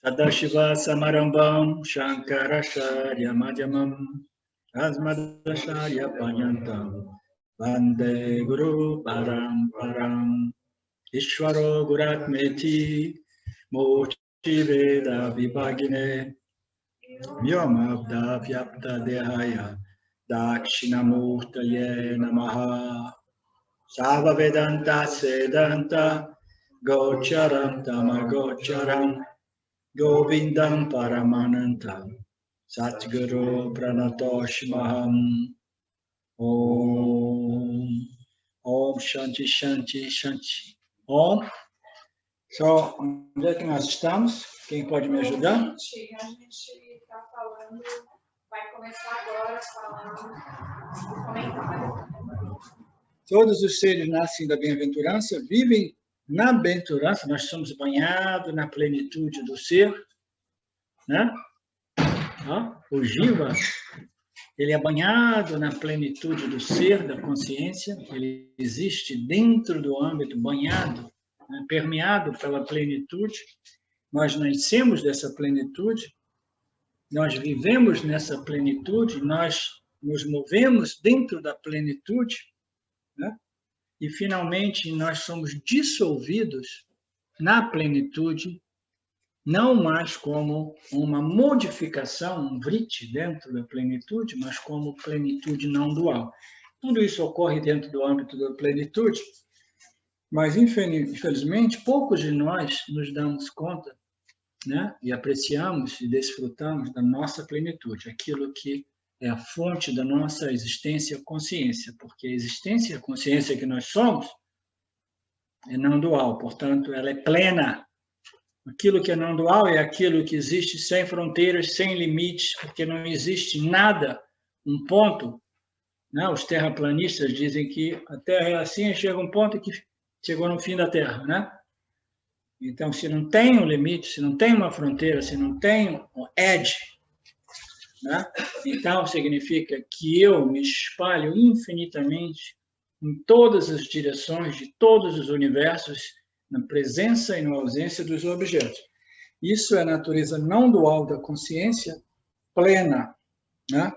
Sadashiva Samarambam Shankaracharya Madhyamam Asmadacharya Paryantam Vande Guru Paramparam Ishvaro Guratmeti Mochi Veda Vibhagine Vyomabda Vyapta Dehaya Dakshinamurtaye Namaha Sava Vedanta Sedanta Gocharam Tamagocharam Govindam Paramanantam Satguru Pranatoshmaham Om Om Shanti Shanti Shanti Om. So, onde é que nós estamos? Quem pode me ajudar? A gente está falando, vai começar agora falando, comentando. Todos os seres nascem da bem-aventurança, vivem na bem-aventurança, nós somos banhados na plenitude do ser, né? O Jiva, ele é banhado na plenitude do ser, da consciência, ele existe dentro do âmbito, banhado, né? Permeado pela plenitude. Nós nascemos dessa plenitude, nós vivemos nessa plenitude, nós nos movemos dentro da plenitude, né? E, finalmente, nós somos dissolvidos na plenitude, não mais como uma modificação, um vritti dentro da plenitude, mas como plenitude não dual. Tudo isso ocorre dentro do âmbito da plenitude, mas, infelizmente, poucos de nós nos damos conta, né? E apreciamos e desfrutamos da nossa plenitude, aquilo que é a fonte da nossa existência consciência, porque a existência e a consciência que nós somos é não dual, portanto, ela é plena. Aquilo que é não dual é aquilo que existe sem fronteiras, sem limites, porque não existe nada, um ponto, né? Os terraplanistas dizem que a Terra é assim, chega um ponto que chegou no fim da Terra, né? Então, se não tem um limite, se não tem uma fronteira, se não tem um edge, né? Então, significa que eu me espalho infinitamente em todas as direções de todos os universos, na presença e na ausência dos objetos. Isso é a natureza não dual da consciência plena, né?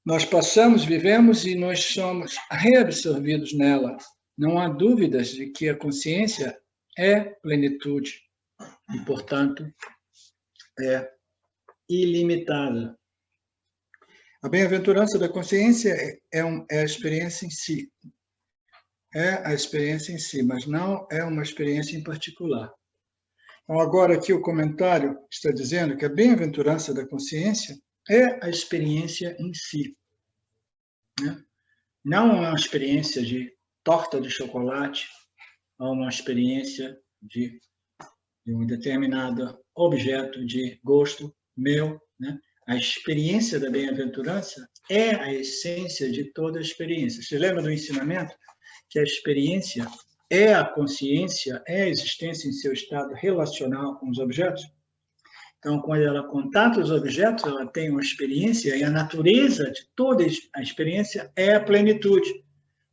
Nós passamos, vivemos e nós somos reabsorvidos nela. Não há dúvidas de que a consciência é plenitude e, portanto, é ilimitada. A bem-aventurança da consciência é a experiência em si. É a experiência em si, mas não é uma experiência em particular. Então, agora aqui o comentário está dizendo que a bem-aventurança da consciência é a experiência em si, né? Não é uma experiência de torta de chocolate, ou uma experiência de um determinado objeto de gosto meu, né? A experiência da bem-aventurança é a essência de toda a experiência. Você lembra do ensinamento? Que a experiência é a consciência, é a existência em seu estado relacional com os objetos? Então, quando ela contata os objetos, ela tem uma experiência, e a natureza de toda a experiência é a plenitude,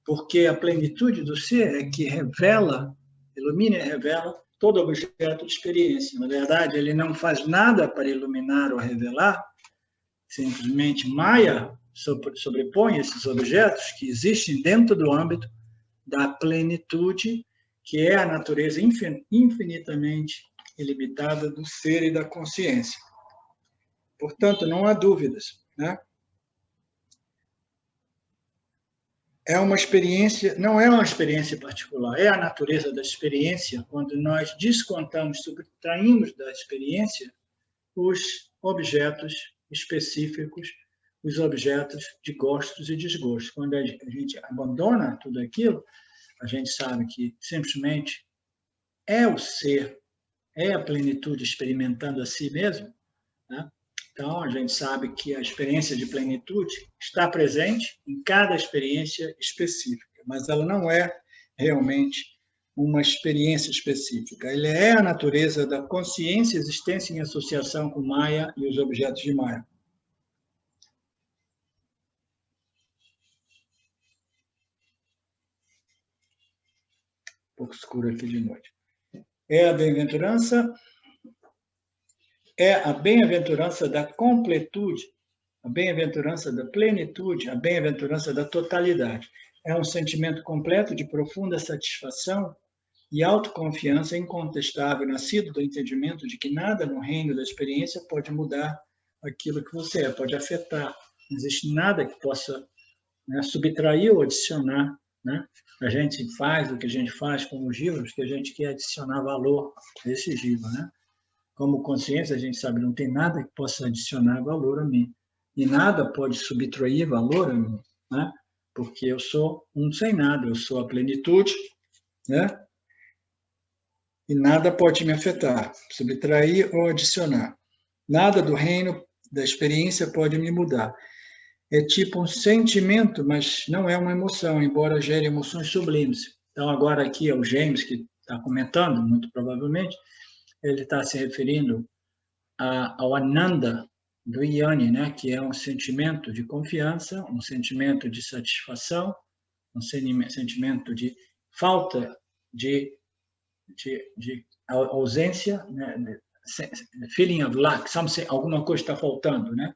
porque a plenitude do ser é que revela, ilumina e revela todo objeto de experiência. Na verdade, ele não faz nada para iluminar ou revelar, simplesmente Maya sobrepõe esses objetos que existem dentro do âmbito da plenitude, que é a natureza infinitamente ilimitada do ser e da consciência. Portanto, não há dúvidas, né? É uma experiência, não é uma experiência particular, é a natureza da experiência, quando nós descontamos, subtraímos da experiência os objetos específicos, os objetos de gostos e desgostos. Quando a gente abandona tudo aquilo, a gente sabe que simplesmente é o ser, é a plenitude experimentando a si mesmo, né? Então, a gente sabe que a experiência de plenitude está presente em cada experiência específica, mas ela não é realmente uma experiência específica. Ele é a natureza da consciência e existência em associação com Maya e os objetos de Maya. pouco escuro aqui de noite. É a bem-aventurança da completude, a bem-aventurança da plenitude, a bem-aventurança da totalidade. É um sentimento completo de profunda satisfação e autoconfiança incontestável, nascido do entendimento de que nada no reino da experiência pode mudar aquilo que você é, pode afetar. Não existe nada que possa, né, subtrair ou adicionar, né? A gente faz o que a gente faz com os livros, que a gente quer adicionar valor a esses livros, né? Como consciência, a gente sabe, não tem nada que possa adicionar valor a mim. E nada pode subtrair valor a mim, né? Porque eu sou um sem nada, eu sou a plenitude, né? E nada pode me afetar, subtrair ou adicionar. Nada do reino da experiência pode me mudar. É tipo um sentimento, mas não é uma emoção, embora gere emoções sublimes. Então, agora aqui é o James que está comentando, muito provavelmente, ele está se referindo ao Ananda do Yanni, né? Que é um sentimento de confiança, um sentimento de satisfação, um sentimento de falta de ausência, né? Feeling of lack, alguma coisa está faltando, né?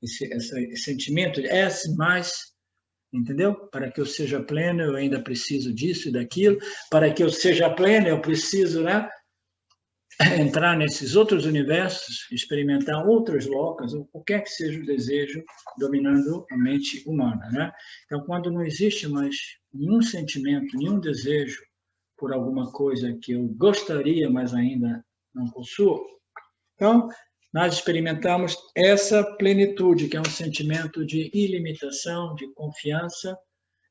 Esse sentimento de mais, entendeu? Para que eu seja pleno, eu ainda preciso disso e daquilo. Para que eu seja pleno, eu preciso, né, entrar nesses outros universos, experimentar outras locas, ou qualquer que seja o desejo dominando a mente humana, né? Então, quando não existe mais nenhum sentimento, nenhum desejo por alguma coisa que eu gostaria, mas ainda não possuo, então, nós experimentamos essa plenitude, que é um sentimento de ilimitação, de confiança,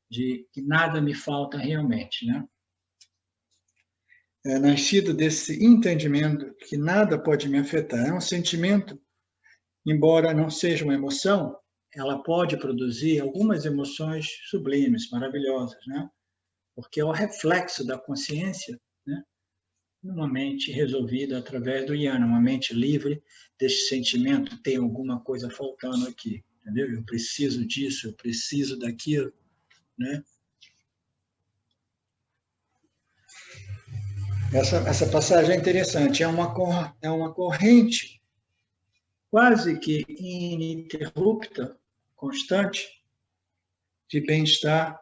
de que nada me falta realmente, né? É nascido desse entendimento que nada pode me afetar. É um sentimento, embora não seja uma emoção, ela pode produzir algumas emoções sublimes, maravilhosas, né? Porque é o reflexo da consciência, né? Uma mente resolvida através do Yana, uma mente livre desse sentimento, tem alguma coisa faltando aqui, entendeu? Eu preciso disso, eu preciso daquilo, né? Essa passagem é interessante, é uma corrente quase que ininterrupta, constante, de bem-estar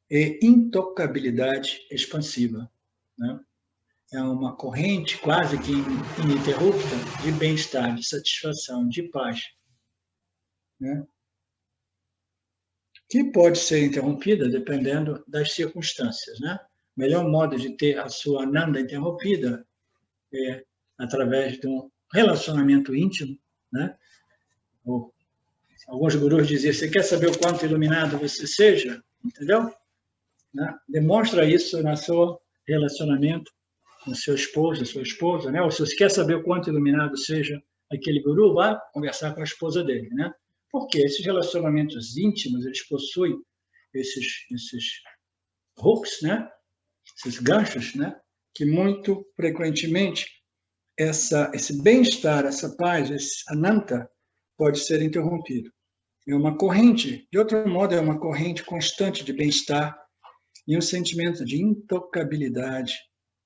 e intocabilidade expansiva, né? É uma corrente quase que ininterrupta de bem-estar, de satisfação, de paz, né? Que pode ser interrompida dependendo das circunstâncias, né? O melhor modo de ter a sua Ananda interrompida é através de um relacionamento íntimo, né? Alguns gurus diziam, você quer saber o quanto iluminado você seja? Entendeu? Né? Demonstra isso no seu relacionamento com o seu esposo, a sua esposa, né? Ou se você quer saber o quanto iluminado seja aquele guru, vá conversar com a esposa dele, né? Porque esses relacionamentos íntimos, eles possuem esses hooks, né? Esses ganchos, né? Que muito frequentemente esse bem-estar, essa paz, esse ananta, pode ser interrompido. É uma corrente, de outro modo, é uma corrente constante de bem-estar e um sentimento de intocabilidade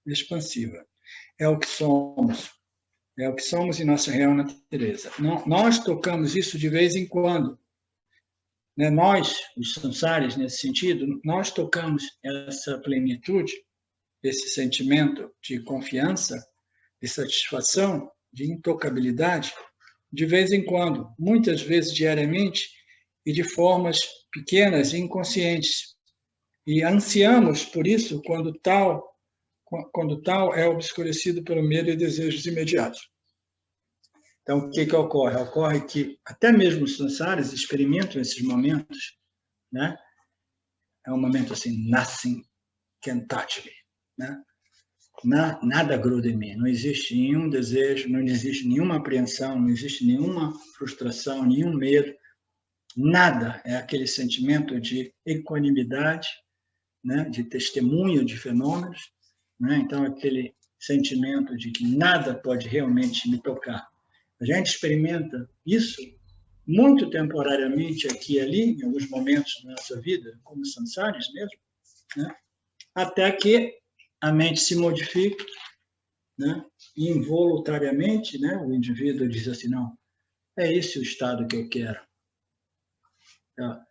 expansiva. É o que somos em nossa real natureza. Nós tocamos isso de vez em quando, né? Nós, os samsaris, nesse sentido, nós tocamos essa plenitude, esse sentimento de confiança, de satisfação, de intocabilidade, de vez em quando, muitas vezes diariamente, e de formas pequenas e inconscientes. E ansiamos por isso quando tal é obscurecido pelo medo e desejos imediatos. Então, o que ocorre? Ocorre que até mesmo os samsaras experimentam esses momentos, né? É um momento assim, nothing can touch me, né? Nada gruda em mim, não existe nenhum desejo, não existe nenhuma apreensão, não existe nenhuma frustração, nenhum medo, nada. É aquele sentimento de equanimidade, né? De testemunho de fenômenos, né? Então, aquele sentimento de que nada pode realmente me tocar. A gente experimenta isso muito temporariamente aqui e ali, em alguns momentos da nossa vida, como samsaris mesmo, né? até que a mente se modifique, né? Involuntariamente, né? O indivíduo diz assim, não, é esse o estado que eu quero.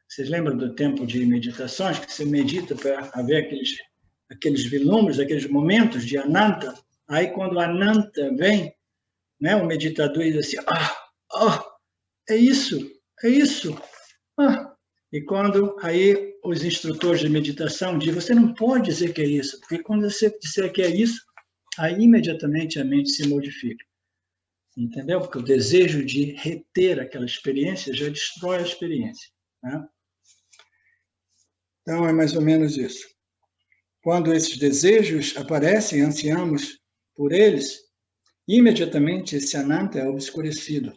Vocês lembram do tempo de meditações, que você medita para haver aqueles vislumbres, aqueles momentos de Ananta? Aí, quando o Ananta vem, né, o meditador diz assim, é isso, é isso. E quando aí os instrutores de meditação dizem, você não pode dizer que é isso, porque quando você disser que é isso, aí imediatamente a mente se modifica. Entendeu? Porque o desejo de reter aquela experiência já destrói a experiência. Né? Então, é mais ou menos isso. Quando esses desejos aparecem, ansiamos por eles, imediatamente esse ananta é obscurecido.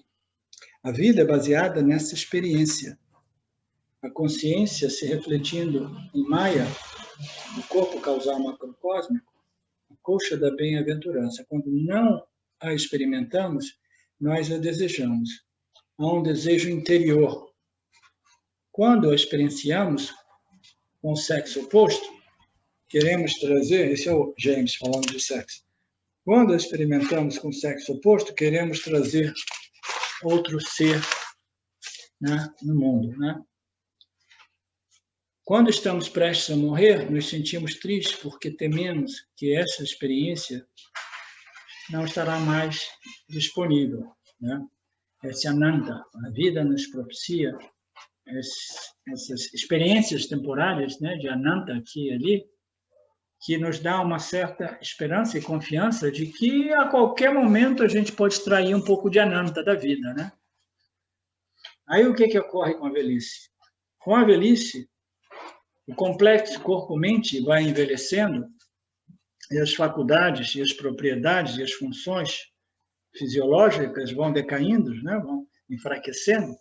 A vida é baseada nessa experiência. A consciência se refletindo em Maya, o corpo causal macrocósmico, a coxa da bem-aventurança. Quando não a experimentamos, nós a desejamos. Há um desejo interior. Quando a experienciamos com o sexo oposto, queremos trazer, esse é o James falando de sexo. Quando a experimentamos com o sexo oposto, queremos trazer outro ser, né, no mundo, né? Quando estamos prestes a morrer, nos sentimos tristes porque tememos que essa experiência não estará mais disponível, né? Esse ananta, a vida nos propicia essas experiências temporárias, né, de ananta aqui e ali, que nos dá uma certa esperança e confiança de que a qualquer momento a gente pode extrair um pouco de ananta da vida, né? Aí o que ocorre com a velhice? Com a velhice, o complexo corpo-mente vai envelhecendo e as faculdades e as propriedades e as funções fisiológicas vão decaindo, né? Vão enfraquecendo,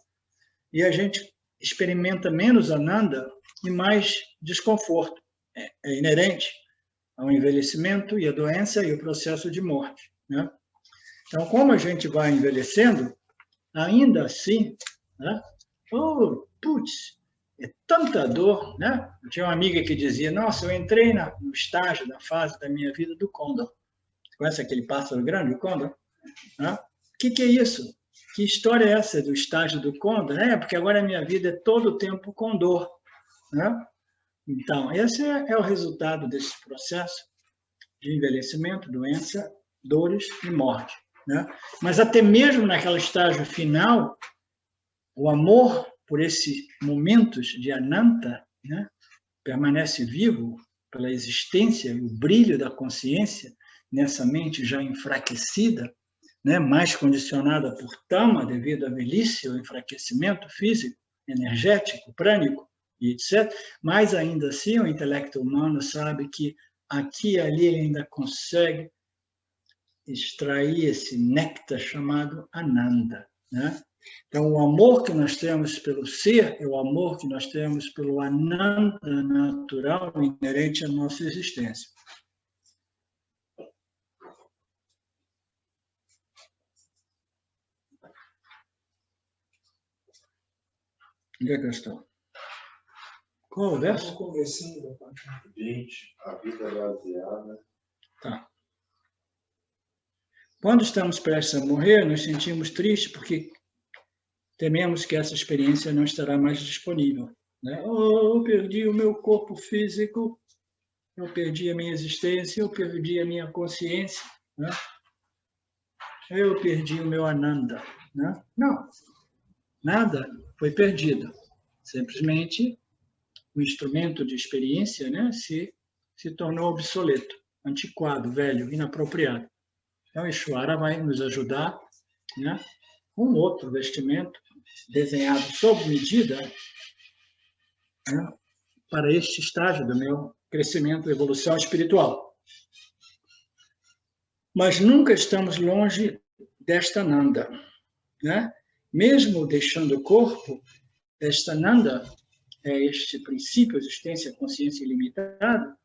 e a gente experimenta menos ananda e mais desconforto. É inerente ao envelhecimento e à doença e o processo de morte, né? Então, como a gente vai envelhecendo, ainda assim, né? É tanta dor, né? Eu tinha uma amiga que dizia, nossa, eu entrei no estágio, na fase da minha vida do Condor. Você conhece aquele pássaro grande, o Condor? Né? O que é isso? Que história é essa do estágio do Condor? Porque agora a minha vida é todo o tempo com dor, né? Então, esse é o resultado desse processo de envelhecimento, doença, dores e morte, né? Mas até mesmo naquele estágio final, o amor por esses momentos de ananta, né, permanece vivo pela existência e o brilho da consciência nessa mente já enfraquecida, né, mais condicionada por tama devido à velhice, ao enfraquecimento físico, energético, prânico e etc. Mas ainda assim o intelecto humano sabe que aqui e ali ele ainda consegue extrair esse néctar chamado Ananda, né? Então, o amor que nós temos pelo ser é o amor que nós temos pelo Ananda natural inerente à nossa existência. Onde é que eu estou? Qual o verso? Estamos conversando da parte 20, a vida baseada. Tá. Quando estamos prestes a morrer, nos sentimos tristes porque tememos que essa experiência não estará mais disponível, né? Eu perdi o meu corpo físico, eu perdi a minha existência, eu perdi a minha consciência, né? Eu perdi o meu Ananda, né? Não, nada foi perdido. Simplesmente o instrumento de experiência, né, se tornou obsoleto, antiquado, velho, inapropriado. Então, Ishvara vai nos ajudar, né, com outro vestimento desenhado sob medida, né, para este estágio do meu crescimento e evolução espiritual. Mas nunca estamos longe desta Nanda, né? Mesmo deixando o corpo, esta Nanda é este princípio, existência, consciência ilimitada,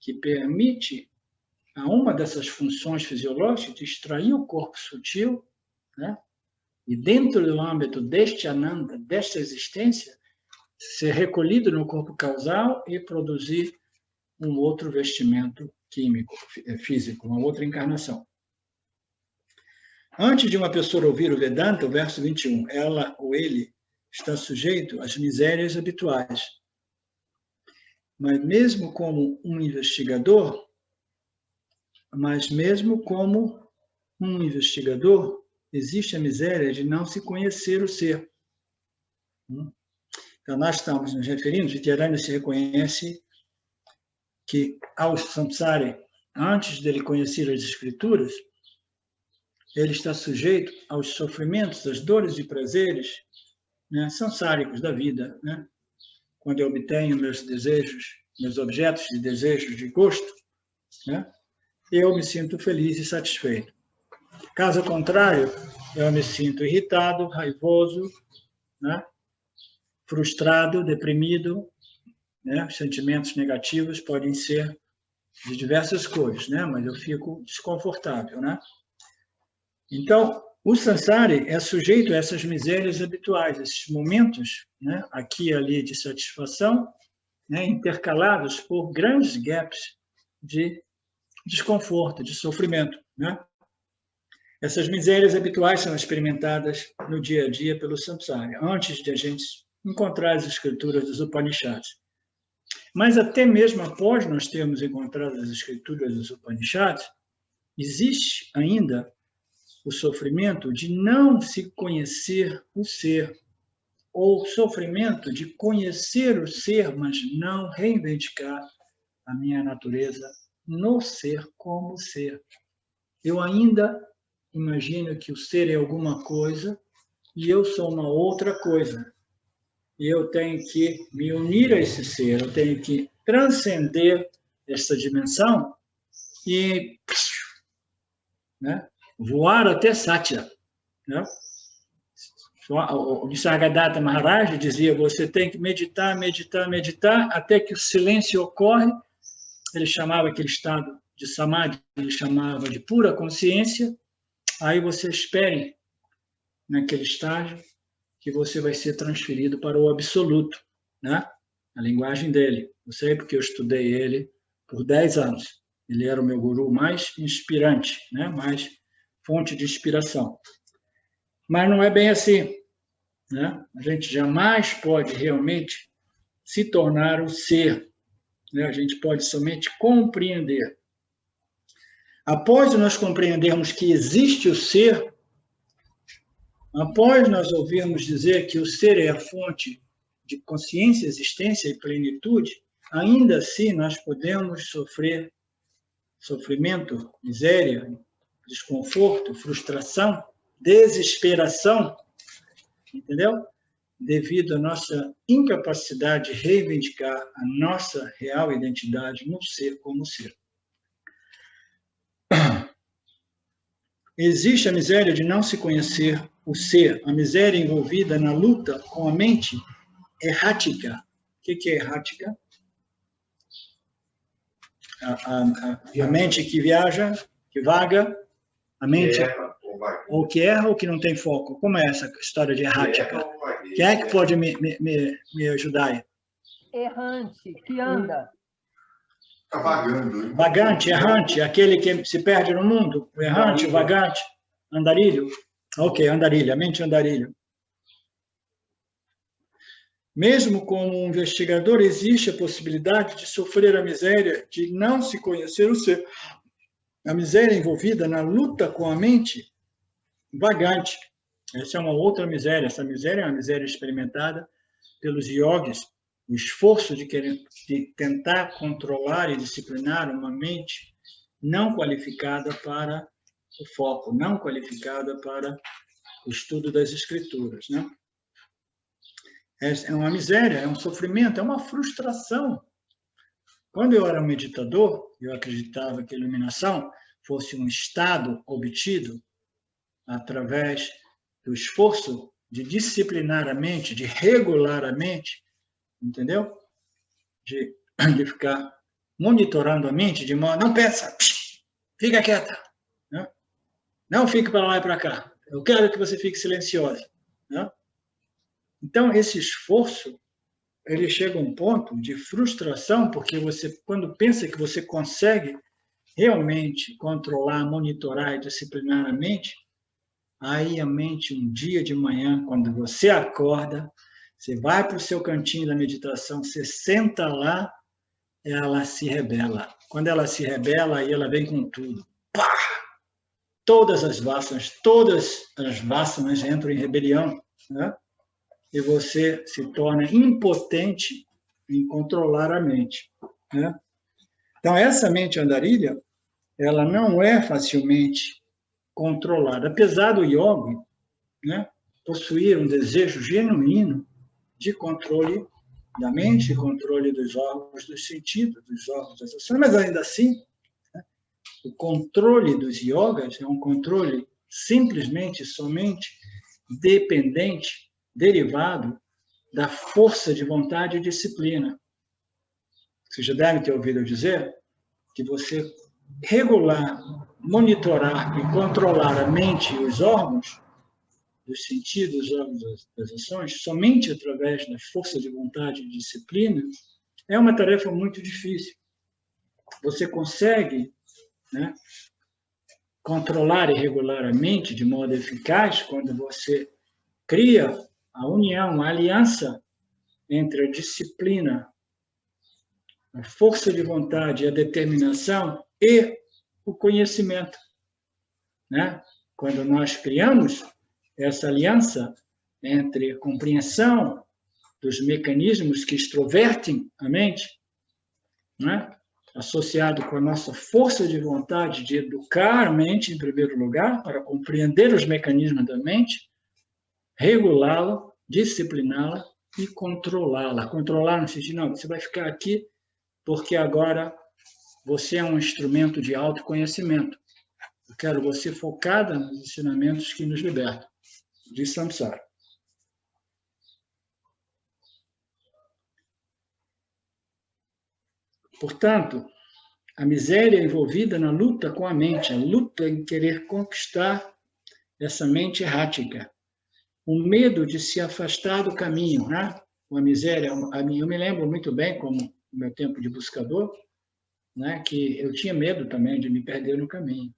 que permite a uma dessas funções fisiológicas de extrair o corpo sutil, né? E dentro do âmbito deste Ananda, desta existência, ser recolhido no corpo causal e produzir um outro vestimento químico, físico, uma outra encarnação. Antes de uma pessoa ouvir o Vedanta, o verso 21, ela ou ele está sujeito às misérias habituais. Mas mesmo como um investigador, existe a miséria de não se conhecer o ser. Então, nós estamos nos referindo, Vidyaranya se reconhece que ao samsari, antes dele conhecer as escrituras, ele está sujeito aos sofrimentos, às dores e prazeres, né, sansáricos da vida, né? Quando eu obtenho meus desejos, meus objetos de desejo, de gosto, né, eu me sinto feliz e satisfeito. Caso contrário, eu me sinto irritado, raivoso, né, frustrado, deprimido, né? Os sentimentos negativos podem ser de diversas cores, né? Mas eu fico desconfortável, né? Então, o sansari é sujeito a essas misérias habituais, esses momentos, né, aqui e ali de satisfação, né, intercalados por grandes gaps de desconforto, de sofrimento, né? Essas misérias habituais são experimentadas no dia a dia pelo samsari, antes de a gente encontrar as escrituras dos Upanishads. Mas até mesmo após nós termos encontrado as escrituras dos Upanishads, existe ainda o sofrimento de não se conhecer o ser, ou sofrimento de conhecer o ser, mas não reivindicar a minha natureza no ser como ser. Eu ainda imagino que o ser é alguma coisa e eu sou uma outra coisa. E eu tenho que me unir a esse ser, eu tenho que transcender essa dimensão e, né, voar até Satya, né? O Nisargadatta Maharaj dizia, você tem que meditar, meditar, meditar, até que o silêncio ocorre. Ele chamava aquele estado de samadhi, ele chamava de pura consciência. Aí você espere naquele estágio que você vai ser transferido para o absoluto, né? A linguagem dele. Eu sei porque eu estudei ele por 10 anos. Ele era o meu guru mais inspirante, né? Mais fonte de inspiração. Mas não é bem assim, né? A gente jamais pode realmente se tornar o ser, né? A gente pode somente compreender. Após nós compreendermos que existe o ser, após nós ouvirmos dizer que o ser é a fonte de consciência, existência e plenitude, ainda assim nós podemos sofrer sofrimento, miséria, desconforto, frustração, desesperação, entendeu? Devido à nossa incapacidade de reivindicar a nossa real identidade no ser como ser. Existe a miséria de não se conhecer o ser, a miséria envolvida na luta com a mente errática. O que é errática? A mente que viaja, que vaga, a mente ou que erra ou que não tem foco. Como é essa história de errática? Quem é que pode me ajudar aí? Errante, que anda. Está vagando. Vagante, errante, aquele que se perde no mundo. O errante, o vagante, andarilho. Ok, andarilho, a mente andarilho. Mesmo como um investigador, existe a possibilidade de sofrer a miséria de não se conhecer o ser. A miséria envolvida na luta com a mente vagante. Essa é uma outra miséria. Essa miséria é uma miséria experimentada pelos yogis. O esforço de tentar controlar e disciplinar uma mente não qualificada para o foco, não qualificada para o estudo das escrituras, né? É uma miséria, é um sofrimento, é uma frustração. Quando eu era um meditador, eu acreditava que a iluminação fosse um estado obtido através do esforço de disciplinar a mente, de regular a mente, entendeu? De ficar monitorando a mente, de modo, não pensa, fica quieta, né? Não fique para lá e para cá. Eu quero que você fique silenciosa, né? Então, esse esforço ele chega a um ponto de frustração, porque você, quando pensa que você consegue realmente controlar, monitorar e disciplinar a mente, aí a mente, um dia de manhã, quando você acorda, você vai para o seu cantinho da meditação, você senta lá, ela se rebela. Quando ela se rebela, aí ela vem com tudo. Pá! Todas as vássanas entram em rebelião, né? E você se torna impotente em controlar a mente, né? Então, essa mente andarilha, ela não é facilmente controlada, apesar do yoga, né, possuir um desejo genuíno de controle da mente, controle dos órgãos dos sentidos, dos órgãos das ações, mas ainda assim, né, o controle dos yogas é um controle simplesmente, somente dependente, derivado da força de vontade e disciplina. Você já deve ter ouvido eu dizer que você regular, monitorar e controlar a mente e os órgãos dos sentidos, os órgãos das ações, somente através da força de vontade e disciplina, é uma tarefa muito difícil. Você consegue, né, controlar e regular a mente de modo eficaz quando você cria a união, a aliança entre a disciplina, a força de vontade, a determinação e o conhecimento, né? Quando nós criamos essa aliança entre a compreensão dos mecanismos que extrovertem a mente, né? Associado com a nossa força de vontade de educar a mente, em primeiro lugar, para compreender os mecanismos da mente, regulá-la, discipliná-la e controlá-la. Controlar no sentido, não, você vai ficar aqui porque agora você é um instrumento de autoconhecimento. Eu quero você focada nos ensinamentos que nos libertam de samsara. Portanto, a miséria é envolvida na luta com a mente, a luta em querer conquistar essa mente errática. O medo de se afastar do caminho, né? A miséria, eu me lembro muito bem, como no meu tempo de buscador, né, que eu tinha medo também de me perder no caminho.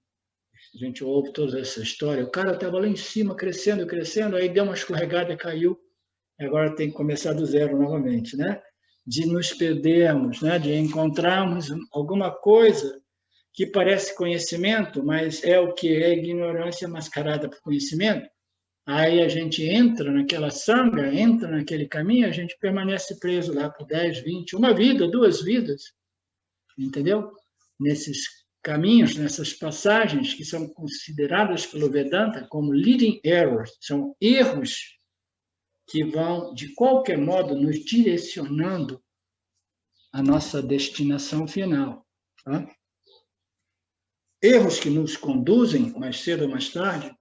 A gente ouve toda essa história. O cara estava lá em cima, crescendo, crescendo, aí deu uma escorregada e caiu. E agora tem que começar do zero novamente, né? De nos perdermos, né? De encontrarmos alguma coisa que parece conhecimento, mas é o que é ignorância mascarada por conhecimento. Aí a gente entra naquela sanga, entra naquele caminho, a gente permanece preso lá por 10, 20, uma vida, 2 vidas, entendeu? Nesses caminhos, nessas passagens que são consideradas pelo Vedanta como leading errors, são erros que vão, de qualquer modo, nos direcionando à nossa destinação final. Tá? Erros que nos conduzem, mais cedo ou mais tarde,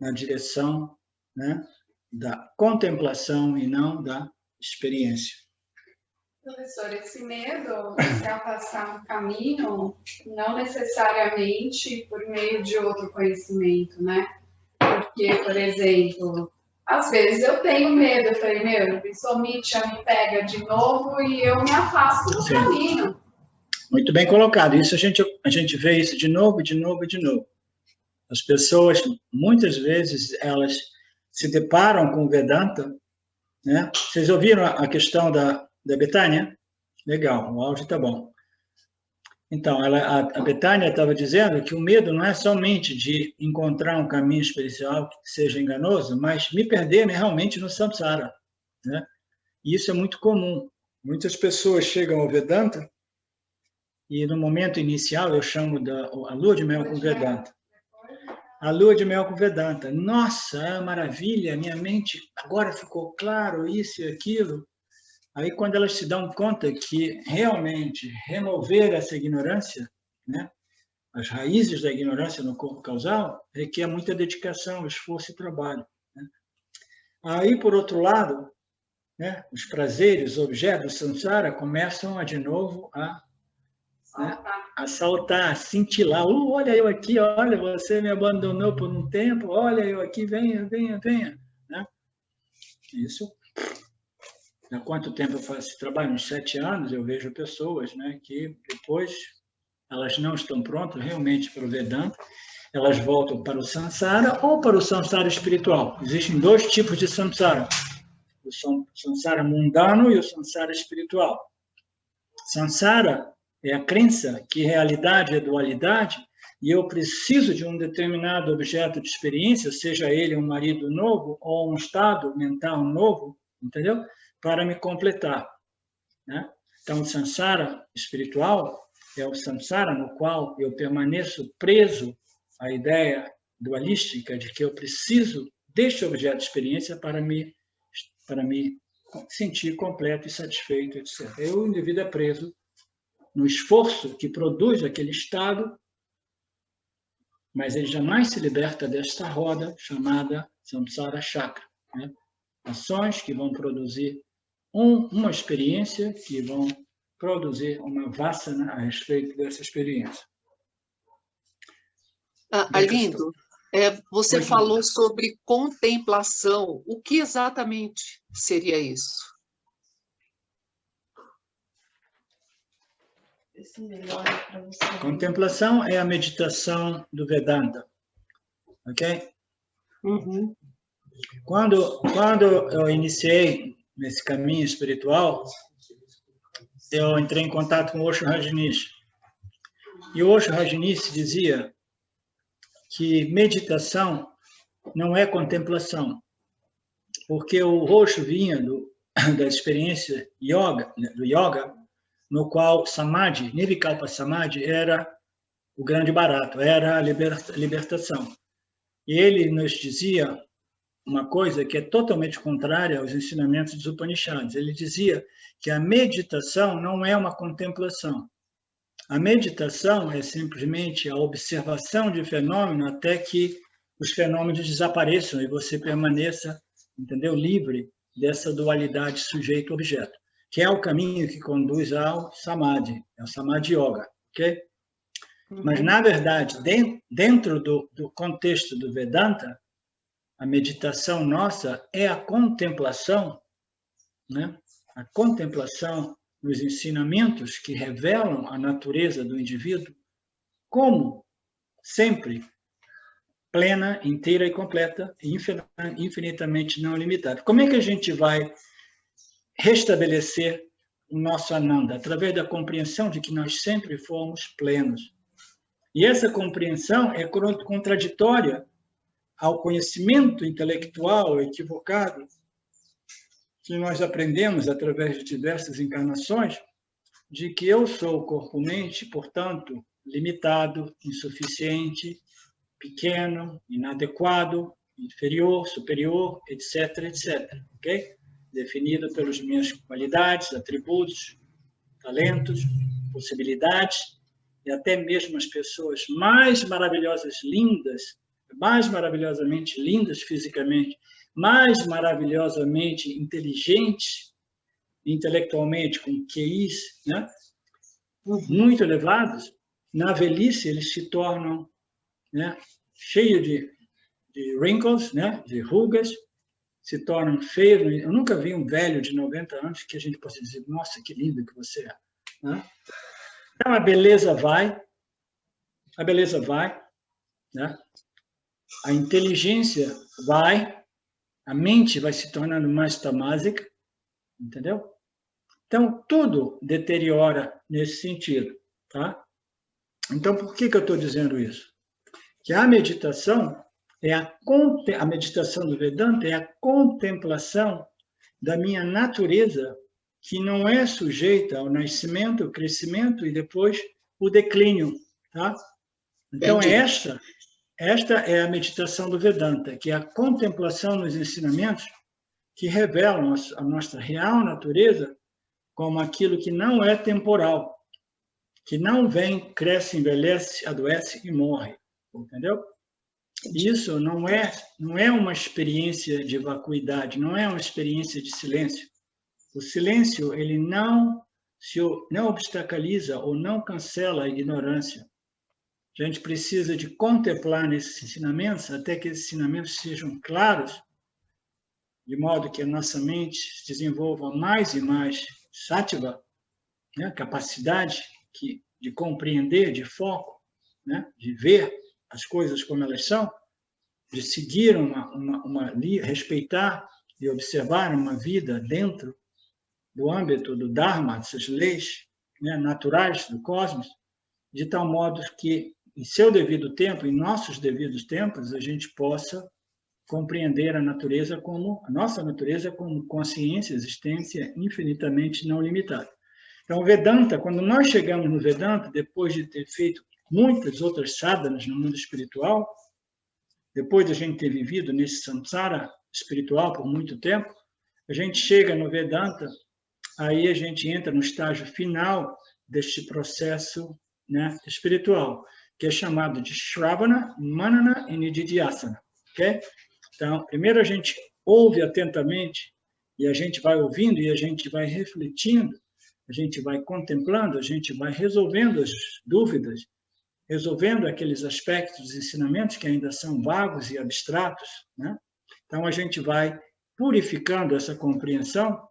na direção, né, da contemplação e não da experiência. Professor, esse medo de se afastar do caminho, não necessariamente por meio de outro conhecimento, né? Porque, por exemplo, às vezes eu tenho medo, eu falei, meu, o Somitya me pega de novo e eu me afasto do caminho. Muito bem colocado. Isso a gente vê isso de novo, de novo e de novo. As pessoas, muitas vezes, elas se deparam com o Vedanta, né? Vocês ouviram a questão da Betânia? Legal, o áudio está bom. Então, a Betânia estava dizendo que o medo não é somente de encontrar um caminho espiritual que seja enganoso, mas me perder realmente no samsara, né? E isso é muito comum. Muitas pessoas chegam ao Vedanta e, no momento inicial, eu chamo a lua de mel com Vedanta. A lua de mel com Vedanta. Nossa, maravilha, minha mente agora ficou claro isso e aquilo. Aí, quando elas se dão conta que realmente remover essa ignorância, né, as raízes da ignorância no corpo causal, requer muita dedicação, esforço e trabalho. Né? Aí, por outro lado, né, os prazeres, os objetos do samsara começam de novo a saltar, a cintilar. Olha eu aqui, olha, você me abandonou por um tempo, olha eu aqui, venha, venha, venha. Né? Isso há quanto tempo eu faço esse trabalho? Uns 7 anos, eu vejo pessoas, né, que depois elas não estão prontas realmente para o Vedanta, elas voltam para o samsara ou para o samsara espiritual. Existem 2 tipos de samsara, o samsara mundano e o samsara espiritual. Samsara é a crença que realidade é dualidade e eu preciso de um determinado objeto de experiência, seja ele um marido novo ou um estado mental novo, entendeu? Para me completar, né? Então, o samsara espiritual é o samsara no qual eu permaneço preso à ideia dualística de que eu preciso deste objeto de experiência para me sentir completo e satisfeito, etc. O indivíduo é preso no esforço que produz aquele estado, mas ele jamais se liberta desta roda chamada samsara chakra, né? Ações que vão produzir uma experiência, que vão produzir uma vassana a respeito dessa experiência. Arlindo, você falou sobre contemplação. O que exatamente seria isso? Contemplação é a meditação do Vedanta, ok? Uhum. Quando eu iniciei nesse caminho espiritual, eu entrei em contato com o Osho Rajneesh. E o Osho Rajneesh dizia que meditação não é contemplação, porque o Osho vinha da experiência do yoga, no qual samadhi, nirvikalpa samadhi, era o grande barato, era a libertação. E ele nos dizia uma coisa que é totalmente contrária aos ensinamentos dos Upanishads. Ele dizia que a meditação não é uma contemplação. A meditação é simplesmente a observação de fenômeno até que os fenômenos desapareçam e você permaneça, entendeu, livre dessa dualidade sujeito-objeto, que é o caminho que conduz ao samadhi, é o samadhi yoga, ok? Mas, na verdade, dentro do contexto do Vedanta, a meditação nossa é a contemplação, né? A contemplação nos ensinamentos que revelam a natureza do indivíduo como sempre plena, inteira e completa, e infinitamente não limitada. Como é que a gente vai restabelecer o nosso Ananda? Através da compreensão de que nós sempre fomos plenos. E essa compreensão é contraditória ao conhecimento intelectual equivocado que nós aprendemos através de diversas encarnações, de que eu sou corpo-mente, portanto, limitado, insuficiente, pequeno, inadequado, inferior, superior, etc., etc., ok? Definido pelas minhas qualidades, atributos, talentos, possibilidades, e até mesmo as pessoas mais maravilhosas, lindas, mais maravilhosamente lindas fisicamente, mais maravilhosamente inteligentes, intelectualmente, com QIs, né? Muito elevados, na velhice eles se tornam, né, cheios de wrinkles, né, de rugas, se tornam feios. Eu nunca vi um velho de 90 anos que a gente possa dizer, nossa, que lindo que você é, né? Então, a beleza vai, né? A inteligência vai, a mente vai se tornando mais tamásica, entendeu? Então, tudo deteriora nesse sentido, tá? Então, por que eu estou dizendo isso? Que a meditação a meditação do Vedanta é a contemplação da minha natureza, que não é sujeita ao nascimento, o crescimento e depois o declínio, tá? Então, esta é a meditação do Vedanta, que é a contemplação nos ensinamentos que revelam a nossa real natureza como aquilo que não é temporal, que não vem, cresce, envelhece, adoece e morre, entendeu? Isso não é uma experiência de vacuidade, não é uma experiência de silêncio. O silêncio, ele não obstaculiza ou não cancela a ignorância. A gente precisa de contemplar nesses ensinamentos até que esses ensinamentos sejam claros de modo que a nossa mente se desenvolva mais e mais sattva, né? Capacidade de compreender, de foco, né? De ver as coisas como elas são, de seguir respeitar e observar uma vida dentro do âmbito do Dharma, dessas leis, né, naturais do cosmos, de tal modo que, em seu devido tempo, em nossos devidos tempos, a gente possa compreender a nossa natureza como consciência, existência infinitamente não limitada. Então, o Vedanta, quando nós chegamos no Vedanta, depois de ter feito muitas outras sadhanas no mundo espiritual, depois de a gente ter vivido nesse samsara espiritual por muito tempo, a gente chega no Vedanta, aí a gente entra no estágio final deste processo, né, espiritual, que é chamado de Shravana, Manana e Nididhyasana. Okay? Então, primeiro a gente ouve atentamente, e a gente vai ouvindo, e a gente vai refletindo, a gente vai contemplando, a gente vai resolvendo as dúvidas, resolvendo aqueles aspectos dos ensinamentos que ainda são vagos e abstratos, né? Então, a gente vai purificando essa compreensão,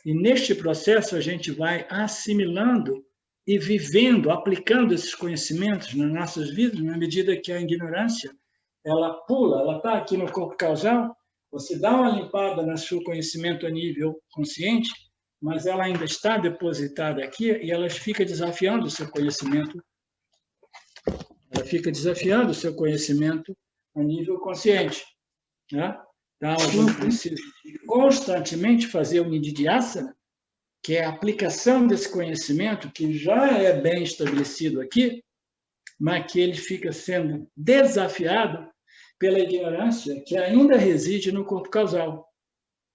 e neste processo a gente vai assimilando e vivendo, aplicando esses conhecimentos nas nossas vidas, na medida que a ignorância ela pula, ela está aqui no corpo causal, você dá uma limpada no seu conhecimento a nível consciente, mas ela ainda está depositada aqui e ela fica desafiando o seu conhecimento. Ela fica desafiando o seu conhecimento a nível consciente, né? Então, a gente precisa constantemente fazer o Nididhyasana, que é a aplicação desse conhecimento que já é bem estabelecido aqui, mas que ele fica sendo desafiado pela ignorância que ainda reside no corpo causal.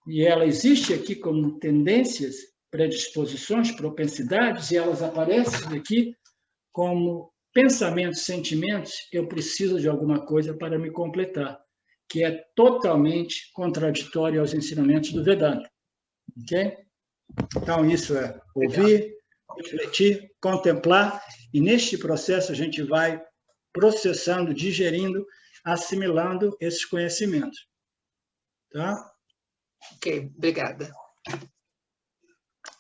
E ela existe aqui como tendências, predisposições, propensidades, e elas aparecem aqui como pensamentos, sentimentos, eu preciso de alguma coisa para me completar, que é totalmente contraditório aos ensinamentos do Vedanta. Ok? Então, isso é ouvir, refletir, contemplar, e neste processo a gente vai processando, digerindo, assimilando esses conhecimentos. Tá? Ok, obrigada.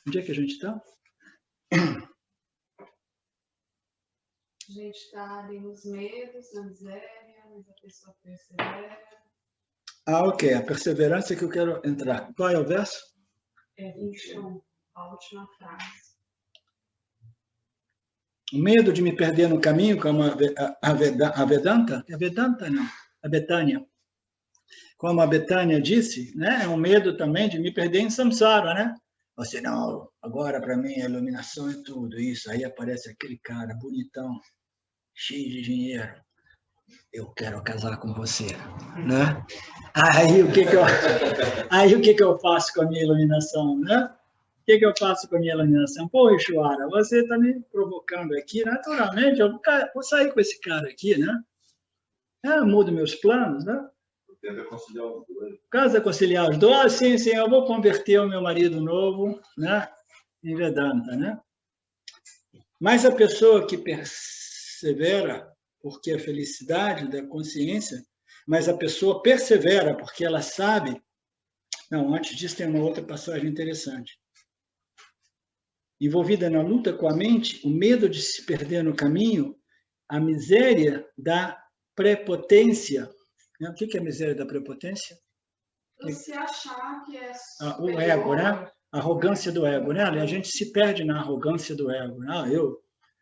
Onde é que a gente está? A gente está ali nos medos, na miséria, mas a pessoa persevera. Ah, ok. A perseverança que eu quero entrar. Qual é o verso? É 21, a última frase. O medo de me perder no caminho, como a Vedanta? É Vedanta, não. A Betânia. Como a Betânia disse, né? É um medo também de me perder em samsara, né? Você, não, agora para mim a iluminação é tudo isso. Aí aparece aquele cara bonitão, cheio de dinheiro. Eu quero casar com você, né? Aí o que que eu faço com a minha iluminação, né? O que eu faço com a minha iluminação? Pô, Ishwara, você está me provocando aqui, naturalmente, eu vou sair com esse cara aqui, né? Mudo meus planos, né? Tenta conciliar os dois. Casa conciliar os dois, sim, eu vou converter o meu marido novo, né? Em Vedanta, né? Mas a pessoa que persevera, porque a felicidade da consciência, mas a pessoa persevera porque ela sabe. Não, antes disso tem uma outra passagem interessante. Envolvida na luta com a mente, o medo de se perder no caminho, a miséria da prepotência. O que é a miséria da prepotência? Você achar que é superior. O ego, né? A arrogância do ego, né? A gente se perde na arrogância do ego.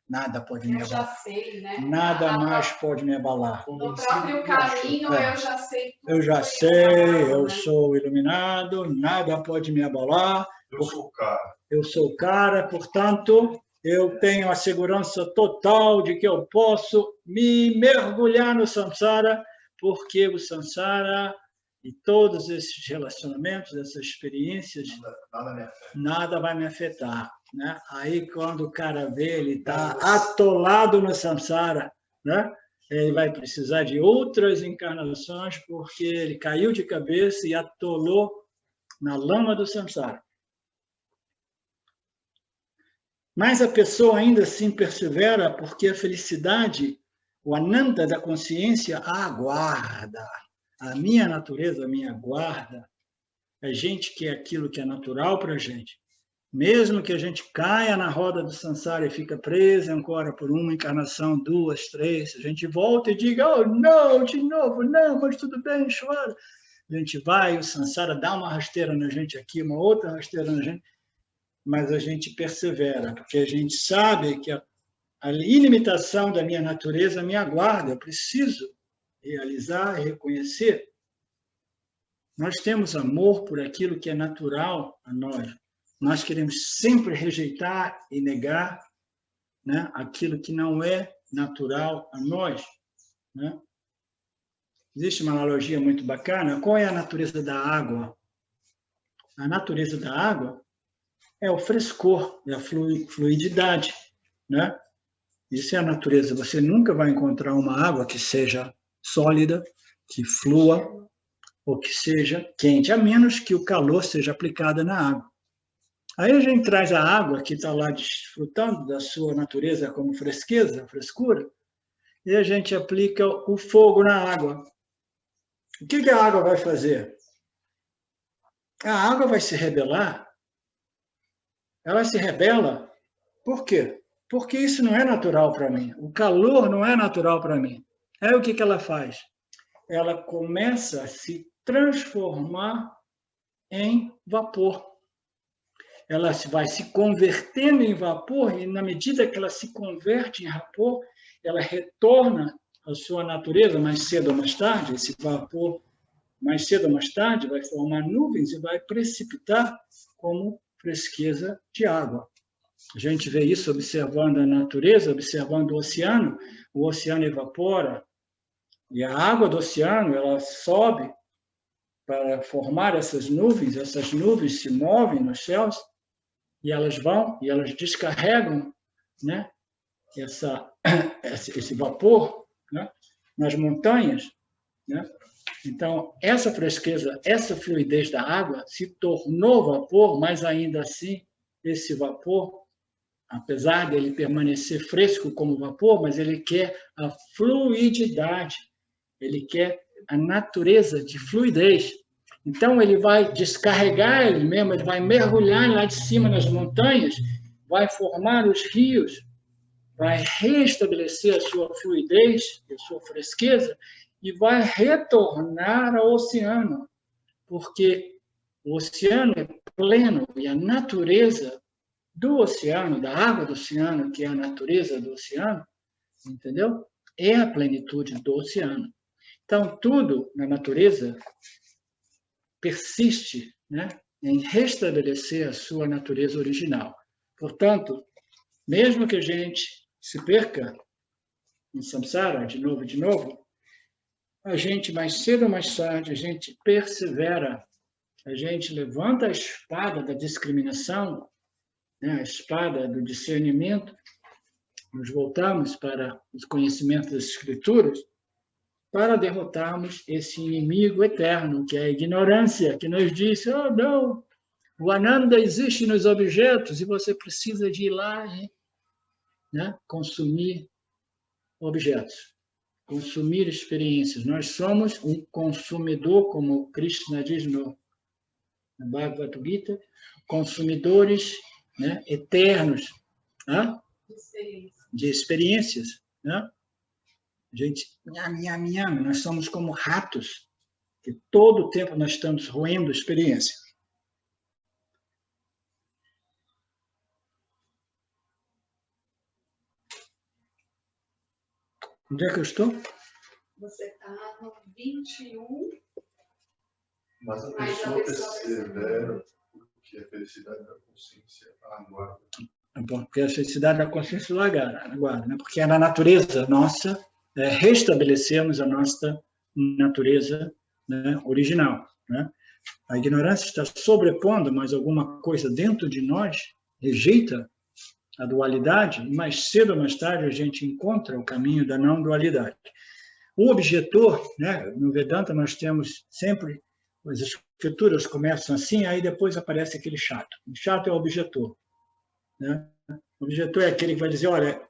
Nada pode me abalar. Eu já sei, né? Nada mais pode me abalar. No próprio caminho, eu já sei tudo. Eu já sei, eu sou iluminado, nada pode me abalar. Eu sou o cara. Eu sou o cara, portanto, eu tenho a segurança total de que eu posso me mergulhar no samsara, porque o samsara e todos esses relacionamentos, essas experiências, nada vai me afetar, né? Aí, quando o cara vê, ele está atolado no samsara, né? Ele vai precisar de outras encarnações, porque ele caiu de cabeça e atolou na lama do samsara. Mas a pessoa ainda assim persevera, porque a felicidade, o ananda da consciência, a aguarda. A minha natureza me aguarda, A gente quer aquilo que é natural para a gente. Mesmo que a gente caia na roda do samsara e fica preso agora por uma encarnação, 2, 3, a gente volta e diga, oh, não, de novo, não, mas tudo bem, chora. A gente vai, o samsara dá uma rasteira na gente aqui, uma outra rasteira na gente, mas a gente persevera, porque a gente sabe que a ilimitação da minha natureza me aguarda, eu preciso realizar e reconhecer. Nós temos amor por aquilo que é natural a nós. Nós queremos sempre rejeitar e negar, né, aquilo que não é natural a nós. Né? Existe uma analogia muito bacana. Qual é a natureza da água? A natureza da água é o frescor, é a fluididade. Né? Isso é a natureza. Você nunca vai encontrar uma água que seja sólida, que flua, ou que seja quente, a menos que o calor seja aplicado na água. Aí a gente traz a água que está lá desfrutando da sua natureza como frescura, e a gente aplica o fogo na água. O que a água vai fazer? A água vai se rebelar. Ela se rebela. Por quê? Porque isso não é natural para mim. O calor não é natural para mim. Aí o que ela faz? Ela começa a se transformar em vapor. Ela vai se convertendo em vapor, e na medida que ela se converte em vapor, ela retorna à sua natureza mais cedo ou mais tarde. Esse vapor, mais cedo ou mais tarde, vai formar nuvens e vai precipitar como fresqueza de água. A gente vê isso observando a natureza, observando o oceano evapora, e a água do oceano ela sobe para formar essas nuvens se movem nos céus, e elas vão, e elas descarregam, né, esse vapor, né, nas montanhas. Né? Então, essa fresqueza, essa fluidez da água se tornou vapor, mas ainda assim, esse vapor, apesar dele permanecer fresco como vapor, mas ele quer a fluididade, ele quer a natureza de fluidez. Então, ele vai descarregar ele mesmo, ele vai mergulhar lá de cima nas montanhas, vai formar os rios, vai restabelecer a sua fluidez, a sua fresqueza, e vai retornar ao oceano, porque o oceano é pleno, e a natureza do oceano, da água do oceano, que é a natureza do oceano, entendeu? É a plenitude do oceano. Então, tudo na natureza persiste, né, em restabelecer a sua natureza original. Portanto, mesmo que a gente se perca em samsara, de novo, a gente, mais cedo ou mais tarde, a gente persevera, a gente levanta a espada da discriminação, né, a espada do discernimento, nos voltamos para os conhecimentos das Escrituras, para derrotarmos esse inimigo eterno, que é a ignorância, que nos diz, oh, não, o Ananda existe nos objetos e você precisa de ir lá e, né, consumir objetos, consumir experiências. Nós somos um consumidor, como Krishna diz no Bhagavad Gita, consumidores, né, eternos, né, de experiências, né? Gente, nós somos como ratos, que todo o tempo nós estamos roendo experiência. Onde é que eu estou? Você está no 21. Mas a pessoa persevera porque a felicidade da consciência aguarda. Porque a felicidade da consciência aguarda, né? Porque é na natureza nossa, restabelecermos a nossa natureza, né, original. Né? A ignorância está sobrepondo, mas alguma coisa dentro de nós rejeita a dualidade, e mais cedo ou mais tarde a gente encontra o caminho da não dualidade. O objetor, né, no Vedanta nós temos sempre, as escrituras começam assim, aí depois aparece aquele chato. O chato é o objetor. Né? O objetor é aquele que vai dizer, olha,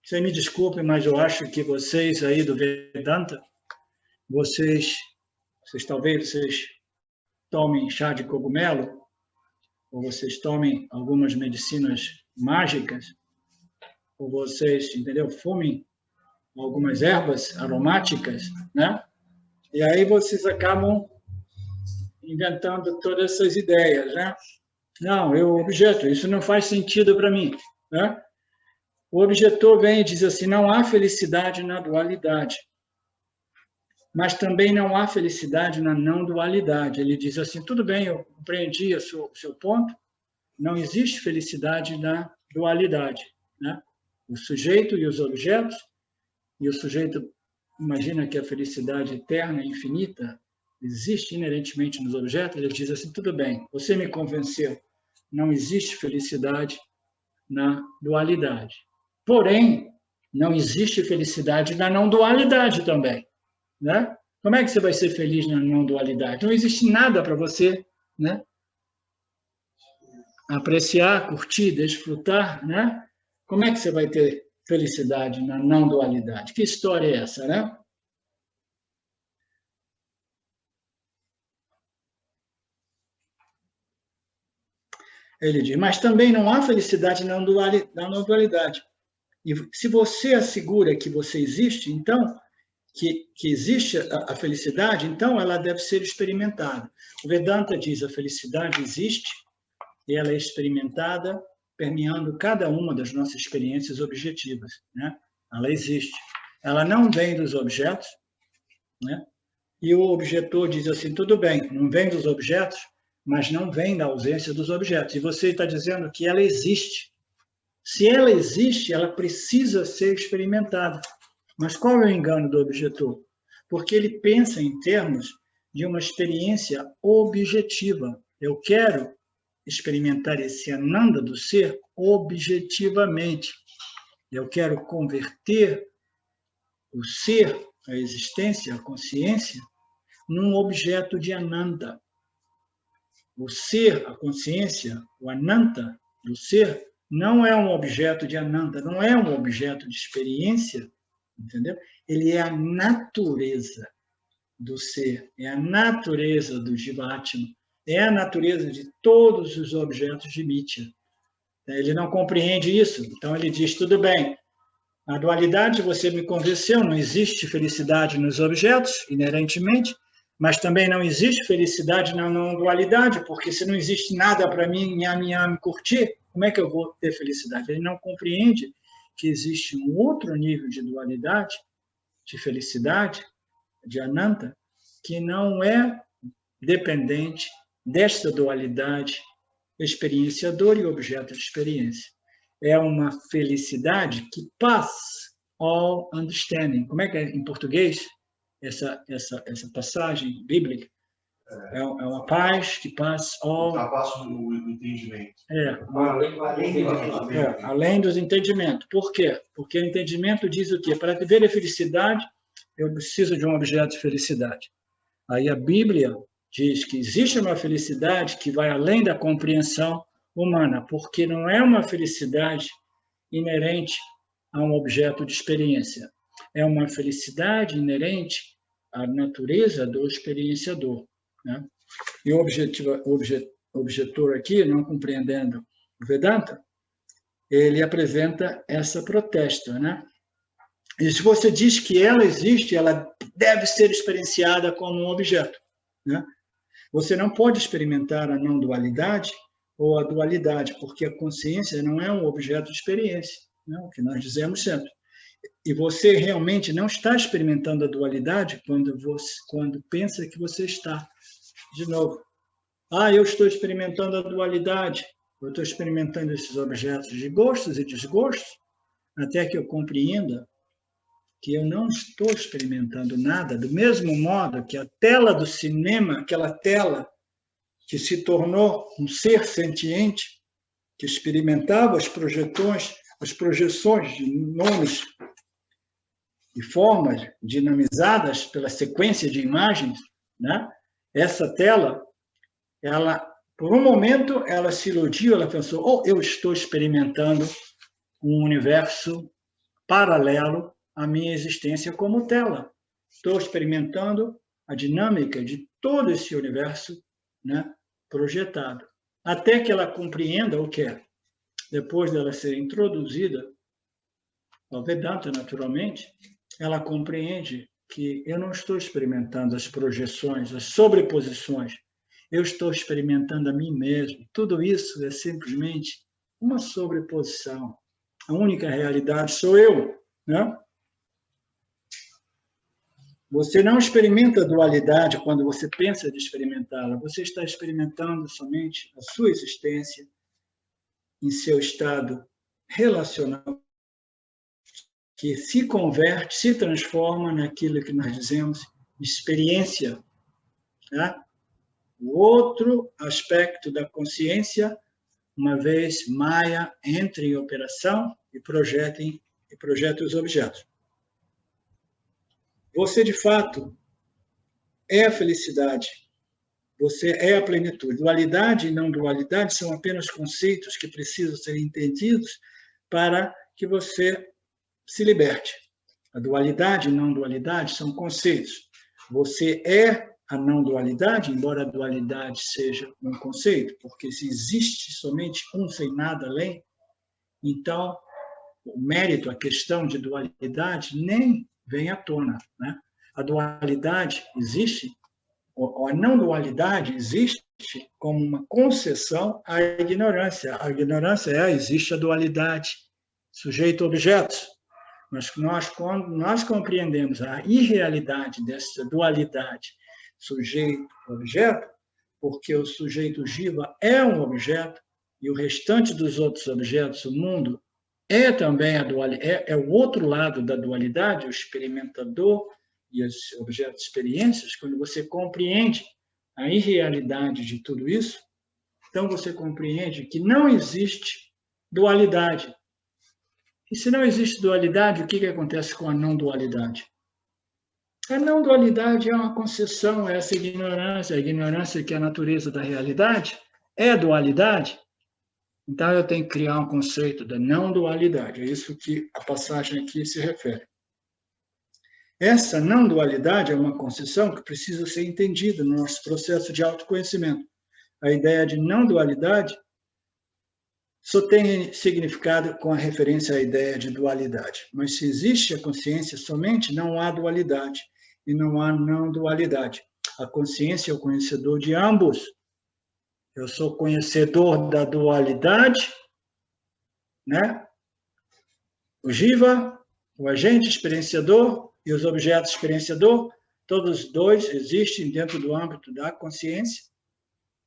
vocês me desculpem, mas eu acho que vocês aí do Vedanta, vocês tomem chá de cogumelo, ou vocês tomem algumas medicinas mágicas, ou vocês, entendeu? Fumem algumas ervas aromáticas, né? E aí vocês acabam inventando todas essas ideias, né? Não, eu objeto, isso não faz sentido para mim, né? O objetor vem e diz assim, não há felicidade na dualidade, mas também não há felicidade na não dualidade. Ele diz assim, tudo bem, eu compreendi o seu ponto, não existe felicidade na dualidade, né? O sujeito e os objetos, e o sujeito imagina que a felicidade eterna, infinita, existe inerentemente nos objetos, ele diz assim, tudo bem, você me convenceu, não existe felicidade na dualidade. Porém, não existe felicidade na não dualidade também, né? Como é que você vai ser feliz na não dualidade? Não existe nada para você, né? Apreciar, curtir, desfrutar, né? Como é que você vai ter felicidade na não dualidade? Que história é essa, né? Ele diz, mas também não há felicidade na não dualidade. E se você assegura que você existe, então, que existe a felicidade, então ela deve ser experimentada. O Vedanta diz, a felicidade existe e ela é experimentada permeando cada uma das nossas experiências objetivas, né? Ela existe. Ela não vem dos objetos, né? E o objetor diz assim, tudo bem, não vem dos objetos, mas não vem da ausência dos objetos. E você está dizendo que ela existe. Se ela existe, ela precisa ser experimentada. Mas qual é o engano do objetor? Porque ele pensa em termos de uma experiência objetiva. Eu quero experimentar esse ananda do ser objetivamente. Eu quero converter o ser, a existência, a consciência, num objeto de ananda. O ser, a consciência, o ananta do ser, não é um objeto de ananda, não é um objeto de experiência, entendeu? Ele é a natureza do ser, é a natureza do Jivatma, é a natureza de todos os objetos de Mithya. Ele não compreende isso, então ele diz, tudo bem, a dualidade você me convenceu, não existe felicidade nos objetos, inerentemente, mas também não existe felicidade na não dualidade, porque se não existe nada para mim, me curtir, como é que eu vou ter felicidade? Ele não compreende que existe um outro nível de dualidade, de felicidade, de ananta, que não é dependente desta dualidade, experienciador e objeto de experiência. É uma felicidade que pass all understanding. Como é que é em português essa passagem bíblica? É uma paz que passa all... Ultrapassa o entendimento. Além dos entendimentos. Por quê? Porque o entendimento diz o quê? Para viver a felicidade, eu preciso de um objeto de felicidade. Aí a Bíblia diz que existe uma felicidade que vai além da compreensão humana, porque não é uma felicidade inerente a um objeto de experiência. É uma felicidade inerente à natureza do experienciador, né? E o objetor aqui, não compreendendo o Vedanta, ele apresenta essa protesta, né? E se você diz que ela existe, ela deve ser experienciada como um objeto, né? Você não pode experimentar a não dualidade ou a dualidade, porque a consciência não é um objeto de experiência, né? O que nós dizemos sempre. E você realmente não está experimentando a dualidade quando pensa que você está. De novo, eu estou experimentando a dualidade, eu estou experimentando esses objetos de gostos e desgostos, até que eu compreenda que eu não estou experimentando nada, do mesmo modo que a tela do cinema, aquela tela que se tornou um ser sentiente, que experimentava as projeções de nomes e formas dinamizadas pela sequência de imagens, né? Essa tela, por um momento, ela se iludiu, ela pensou, eu estou experimentando um universo paralelo à minha existência como tela. Estou experimentando a dinâmica de todo esse universo né, projetado. Até que ela compreenda o que é. Depois dela ser introduzida ao Vedanta, naturalmente, ela compreende que eu não estou experimentando as projeções, as sobreposições. Eu estou experimentando a mim mesmo. Tudo isso é simplesmente uma sobreposição. A única realidade sou eu, né? Você não experimenta a dualidade quando você pensa de experimentá-la. Você está experimentando somente a sua existência em seu estado relacional, que se converte, se transforma naquilo que nós dizemos experiência, né? O outro aspecto da consciência, uma vez Maya entra em operação e projeta os objetos. Você, de fato, é a felicidade. Você é a plenitude. Dualidade e não dualidade são apenas conceitos que precisam ser entendidos para que você se liberte. A dualidade e não dualidade são conceitos. Você é a não dualidade, embora a dualidade seja um conceito, porque se existe somente um sem nada além, então o mérito, a questão de dualidade nem vem à tona, né? A dualidade existe, ou a não dualidade existe como uma concessão à ignorância. A ignorância existe a dualidade, sujeito-objeto. Mas quando nós compreendemos a irrealidade dessa dualidade sujeito-objeto, porque o sujeito jiva é um objeto e o restante dos outros objetos, o mundo, é também é o outro lado da dualidade, o experimentador e os objetos de experiências. Quando você compreende a irrealidade de tudo isso, então você compreende que não existe dualidade. E se não existe dualidade, o que acontece com a não dualidade? A não dualidade é uma concessão, é essa ignorância, a ignorância que é a natureza da realidade é a dualidade. Então eu tenho que criar um conceito da não dualidade, é isso que a passagem aqui se refere. Essa não dualidade é uma concessão que precisa ser entendida no nosso processo de autoconhecimento. A ideia de não dualidade só tem significado com a referência à ideia de dualidade. Mas se existe a consciência somente, não há dualidade e não há não dualidade. A consciência é o conhecedor de ambos. Eu sou conhecedor da dualidade, né? O jiva, o agente experienciador e os objetos experienciador, todos os dois existem dentro do âmbito da consciência,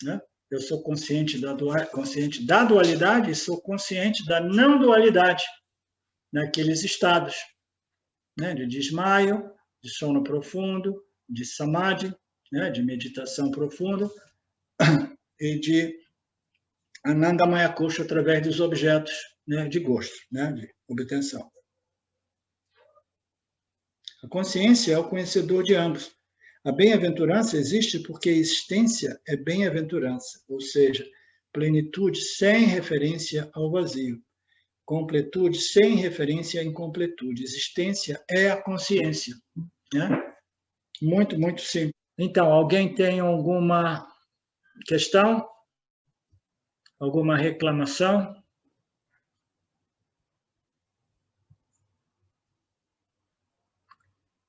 né? Eu sou consciente da dualidade e sou consciente da não dualidade naqueles estados, né? De desmaio, de sono profundo, de samadhi, né? De meditação profunda e de anandamaya kosha através dos objetos, né? De gosto, né? De obtenção. A consciência é o conhecedor de ambos. A bem-aventurança existe porque a existência é bem-aventurança, ou seja, plenitude sem referência ao vazio, completude sem referência à incompletude. Existência é a consciência, né? Muito, muito simples. Então, alguém tem alguma questão? Alguma reclamação?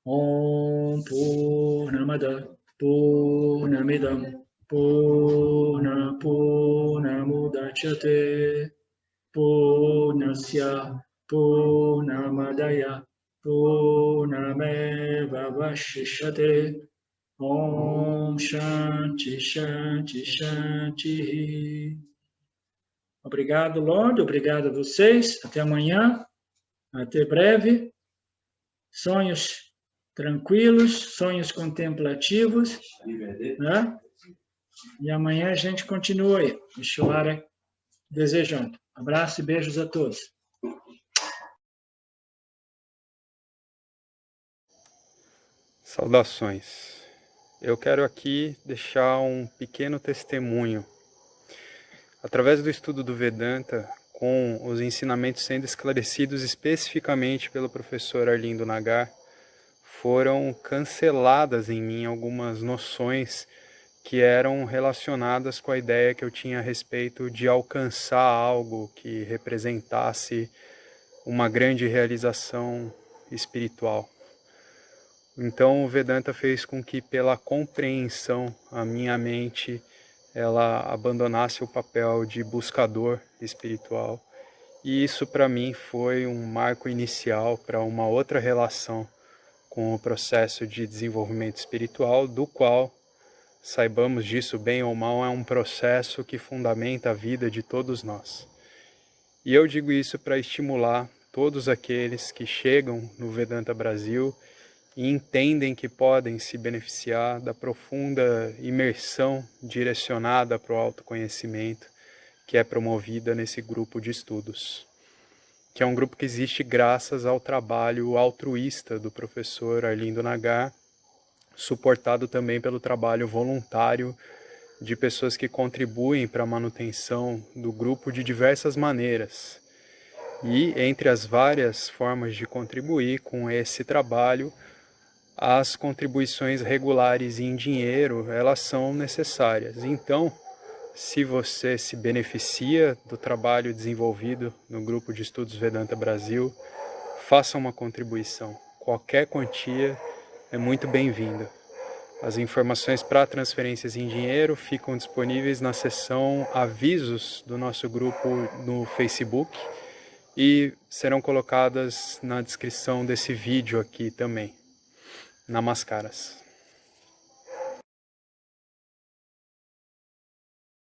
Om Purnamada Purnamidam Purnamudachyate Purnasya Purnamadaya Purnameva Vashishyate Om Shanti Shanti Shanti. Obrigado, Lorde. Obrigado a vocês. Até amanhã. Até breve. Sonhos tranquilos, sonhos contemplativos, né? E amanhã a gente continua aí, Ishvara desejando. Abraço e beijos a todos. Saudações. Eu quero aqui deixar um pequeno testemunho. Através do estudo do Vedanta, com os ensinamentos sendo esclarecidos especificamente pelo professor Arlindo Nagar, foram canceladas em mim algumas noções que eram relacionadas com a ideia que eu tinha a respeito de alcançar algo que representasse uma grande realização espiritual. Então o Vedanta fez com que, pela compreensão, a minha mente ela abandonasse o papel de buscador espiritual. E isso para mim foi um marco inicial para uma outra relação com o processo de desenvolvimento espiritual, do qual, saibamos disso bem ou mal, é um processo que fundamenta a vida de todos nós. E eu digo isso para estimular todos aqueles que chegam no Vedanta Brasil e entendem que podem se beneficiar da profunda imersão direcionada para o autoconhecimento que é promovida nesse grupo de estudos, que é um grupo que existe graças ao trabalho altruísta do professor Arlindo Nagar, suportado também pelo trabalho voluntário de pessoas que contribuem para a manutenção do grupo de diversas maneiras. E entre as várias formas de contribuir com esse trabalho, as contribuições regulares em dinheiro, elas são necessárias. Então, se você se beneficia do trabalho desenvolvido no Grupo de Estudos Vedanta Brasil, faça uma contribuição. Qualquer quantia é muito bem-vinda. As informações para transferências em dinheiro ficam disponíveis na seção Avisos do nosso grupo no Facebook e serão colocadas na descrição desse vídeo aqui também. Namaskaras.